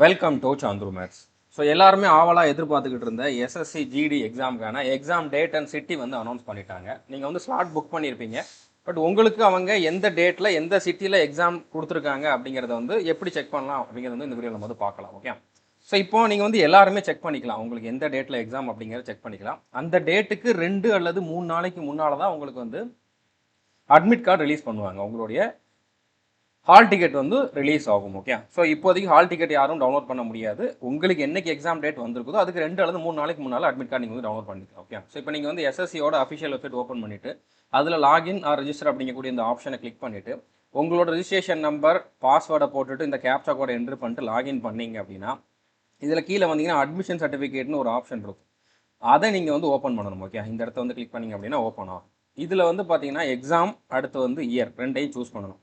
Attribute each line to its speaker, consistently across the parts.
Speaker 1: Welcome to சாந்துரு maths. So எல்லாருமே ஆவலாக எதிர்பார்த்துக்கிட்டு இருந்த எஸ்எஸ்சி ஜிடி எக்ஸாமுக்கான எக்ஸாம் டேட் அண்ட் சிட்டி வந்து அனௌன்ஸ் பண்ணிட்டாங்க. நீங்கள் வந்து ஸ்லாட் புக் பண்ணியிருப்பீங்க. பட் உங்களுக்கு அவங்க எந்த டேட்டில் எந்த சிட்டியில் எக்ஸாம் கொடுத்துருக்காங்க அப்படிங்கிறத வந்து எப்படி செக் பண்ணலாம் அப்படிங்கிறத வந்து இந்த வீடியோவில் நம்ம வந்து பார்க்கலாம். ஓகே, ஸோ இப்போ நீங்கள் வந்து எல்லாருமே செக் பண்ணிக்கலாம். உங்களுக்கு எந்த டேட்டில் எக்ஸாம் அப்படிங்கிறத செக் பண்ணிக்கலாம். அந்த டேட்டுக்கு 2 அல்லது 3 நாளைக்கு முன்னால் தான் உங்களுக்கு வந்து அட்மிட் கார்டு ரிலீஸ் பண்ணுவாங்க. உங்களுடைய ஹால் டிக்கெட் வந்து ரிலீஸ் ஆகும். ஓகே, ஸோ இப்போதைக்கு ஹால் டிக்கெட் யாரும் டவுன்லோட் பண்ண முடியாது. உங்களுக்கு என்னைக்கு எக்ஸாம் டேட் வந்திருக்குதோ அதுக்கு 2 அல்லது 3 நாளைக்கு முன்னால் அட்மிட் கார்டு நீங்கள் வந்து டவுன்லோட் பண்ணிக்கலாம். ஓகே, ஸோ இப்போ நீங்கள் வந்து எஸ்எஸ்சியோட அஃபிஷியல் வெப்சைட் ஓப்பன் பண்ணிவிட்டு அதில் லாகின் ஆர் ரெஜிஸ்டர் அப்படிங்கக்கூடிய இந்த ஆப்ஷனை கிளிக் பண்ணிவிட்டு உங்களோட ரிஜிஸ்ட்ரேஷன் நம்பர் பாஸ்வேர்டை போட்டுட்டு இந்த கேப்சா கோடை என்ட்ரு பண்ணிட்டு லாகின் பண்ணிங்க அப்படின்னா இதில் கீழே வந்தீங்கன்னா அட்மிஷன் சர்டிஃபிகேட்னு ஒரு ஆப்ஷன் இருக்கும். அதை நீங்கள் வந்து ஓப்பன் பண்ணணும். ஓகே, இந்த இடத்த வந்து கிளிக் பண்ணிங்க அப்படின்னா ஓப்பன் ஆகும். இதில் வந்து பார்த்தீங்கன்னா எக்ஸாம் அடுத்து வந்து இயர் ரெண்டையும் சூஸ் பண்ணணும்.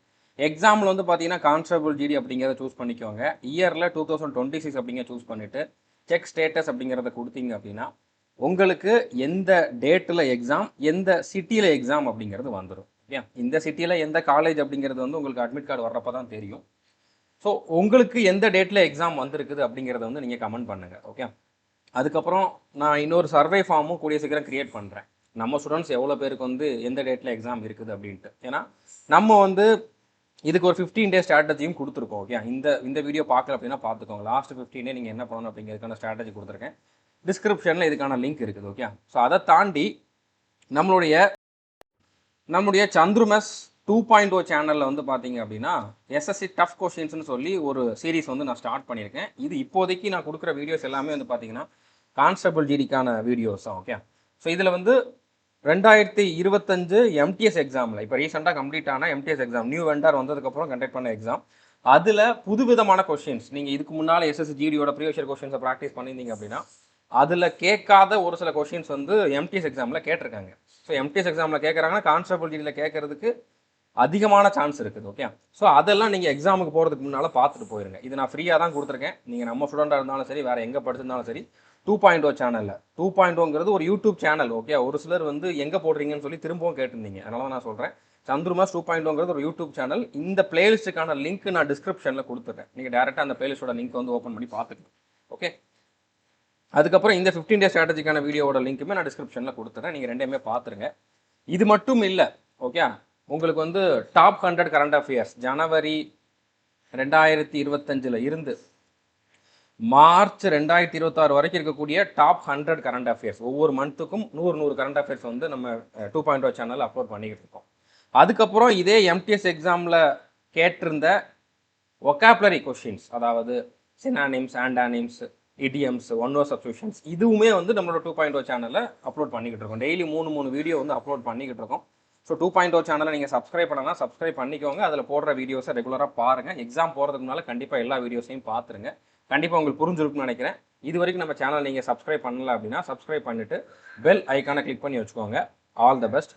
Speaker 1: எக்ஸாமில் வந்து பார்த்தீங்கன்னா கான்ஸ்டபிள் ஜிடி அப்படிங்கிறத சூஸ் பண்ணிக்கோங்க. இயரில் 2026 அப்படிங்கிற சூஸ் பண்ணிவிட்டு செக் ஸ்டேட்டஸ் அப்படிங்கிறத கொடுத்தீங்க அப்படின்னா உங்களுக்கு எந்த டேட்டில் எக்ஸாம் எந்த சிட்டியில் எக்ஸாம் அப்படிங்கிறது வந்துடும். ஓகே, இந்த சிட்டியில் எந்த காலேஜ் அப்படிங்கிறது வந்து உங்களுக்கு அட்மிட் கார்டு வர்றப்போ தான் தெரியும். ஸோ உங்களுக்கு எந்த டேட்டில் எக்ஸாம் வந்திருக்குது அப்படிங்கிறத வந்து நீங்கள் கமெண்ட் பண்ணுங்கள். ஓகே, அதுக்கப்புறம் நான் இன்னொரு சர்வே ஃபார்மும் கூடிய சீக்கிரம் க்ரியேட் பண்ணுறேன். நம்ம ஸ்டூடெண்ட்ஸ் எவ்வளோ பேருக்கு வந்து எந்த டேட்டில் எக்ஸாம் இருக்குது அப்படின்ட்டு. ஏன்னா நம்ம வந்து இதுக்கு ஒரு 15 டே ஸ்ட்ராட்டஜியும் கொடுத்துருக்கோம். ஓகே, இந்த வீடியோ பார்க்கல அப்படின்னா பார்த்துக்கோங்க. லாஸ்ட் 15 டே நீங்கள் என்ன பண்ணணும் அப்படிங்கிறதுக்கான ஸ்ட்ராட்டஜி கொடுத்துருக்கேன். டிஸ்கிரிப்ஷனில் இதுக்கான லிங்க் இருக்குது. ஓகே, ஸோ அதை தாண்டி நம்மளுடைய சந்துருமஸ் 2.0 சேனலில் வந்து பார்த்தீங்க அப்படின்னா எஸ்எஸ்சி டஃப் கொஷின்ஸ்னு சொல்லி ஒரு சீரீஸ் வந்து நான் ஸ்டார்ட் பண்ணியிருக்கேன். இது இப்போதைக்கு நான் கொடுக்குற வீடியோஸ் எல்லாமே வந்து பார்த்தீங்கன்னா கான்ஸ்டபிள் ஜிடிக்கான வீடியோஸ் தான். ஓகே, ஸோ இதில் வந்து 2025 எம்டிஎஸ் எக்ஸாமில் இப்போ ரீசெண்டாக கம்ப்ளீட் ஆன எம்டிஎஸ் எக்ஸாம் நியூ வெண்டர் வந்ததுக்கப்புறம் கண்டக்ட் பண்ண எக்ஸாம், அதில் புதுவிதமான கொஷின்ஸ் நீங்கள் இதுக்கு முன்னால் எஸ்எஸ்சி ஜிடியோட ப்ரீவியஸ் இயர் கொஷின்ஸை ப்ராக்டிஸ் பண்ணியிருந்தீங்க அப்படின்னா அதில் கேட்காத ஒரு சில கொஷின்ஸ் வந்து எம்டிஎஸ் எக்ஸாமில் கேட்டிருக்காங்க. ஸோ எம்டிஎஸ் எக்ஸாமில் கேட்குறாங்கன்னா கான்ஸ்டபிள் ஜிடியில் கேட்கறதுக்கு அதிகமான சான்ஸ் இருக்குது. ஓகே, ஸோ அதெல்லாம் நீங்கள் எக்ஸாமுக்கு போகிறதுக்கு முன்னால் பார்த்துட்டு போயிருங்க. இது நான் ஃப்ரீயாக தான் கொடுத்துருக்கேன். நீங்கள் நம்ம ஸ்டூடெண்ட்டாக இருந்தாலும் சரி வேறு எங்கே படிச்சிருந்தாலும் சரி 2.0 சேனலில் 2.0ங்கிறது ஒரு யூடியூப் சேனல். ஓகே, ஒரு சிலர் வந்து எங்கே போடுறீங்கன்னு சொல்லி திரும்பவும் கேட்டிருந்தீங்க. அதனால தான் நான் சொல்கிறேன். சந்துருமாஸ் 2.0ங்கிறது ஒரு யூடியூப் சேனல். இந்த பிளேலிஸ்ட்டுக்கான லிங்க் நான் டிஸ்கிரிப்ஷனில் கொடுத்துட்றேன். நீங்கள் டேரெக்டாக அந்த பிளேலிஸ்ட்டோட லிங்க் வந்து ஓப்பன் பண்ணி பார்த்துக்கலாம். ஓகே, அதுக்கப்புறம் இந்த 15 டே ஸ்ட்ராட்டஜிக்கான வீடியோட லிங்க்குமே நான் டிஸ்கிரிப்ஷனில் கொடுத்துறேன். நீங்கள் ரெண்டையுமே பார்த்துருங்க. இது மட்டும் இல்லை. ஓகே, உங்களுக்கு வந்து டாப் 100 கரண்ட் அஃபேர்ஸ் ஜனவரி 2025 இருந்து மார்ச் 2026 வரைக்கும் இருக்கக்கூடிய டாப் 100 கரண்ட் அஃபேர்ஸ் ஒவ்வொரு மந்த்துக்கும் 100 கரண்ட் அஃபேர்ஸ் வந்து நம்ம 2.0 சேனலில் அப்லோட் பண்ணிக்கிட்டு இருக்கோம். அதுக்கப்புறம் இதே எம்டிஎஸ் எக்ஸாமில் கேட்டிருந்த ஒகாபுலரி கொஷின்ஸ், அதாவது synonyms, antonyms, idioms, one word substitutions, இதுவுமே வந்து நம்மளோட 2.0 சேனலில் அப்லோட் பண்ணிக்கிட்டு இருக்கோம். டெய்லி 3 வீடியோ வந்து அப்லோட் பண்ணிக்கிட்டு இருக்கோம். ஸோ 2.0 சேனலை நீங்கள் சப்ஸ்கிரைப் பண்ணலாம், சப்ஸ்கிரைப் பண்ணிக்கோங்க. அதில் போடுற வீடியோஸை ரெகுலராக பாருங்கள். எக்ஸாம் போகிறதுக்கு முன்னால் கண்டிப்பாக எல்லா வீடியோஸையும் பார்த்துருங்க. கண்டிப்பாக உங்களுக்கு புரிஞ்சிருக்குன்னு நினைக்கிறேன். இது வரைக்கும் நம்ம சேனல் நீங்கள் சப்ஸ்கிரைப் பண்ணல அப்படின்னா சப்ஸ்கிரைப் பண்ணிவிட்டு பெல் ஐக்கானை கிளிக் பண்ணி வச்சுக்கோங்க. All the best.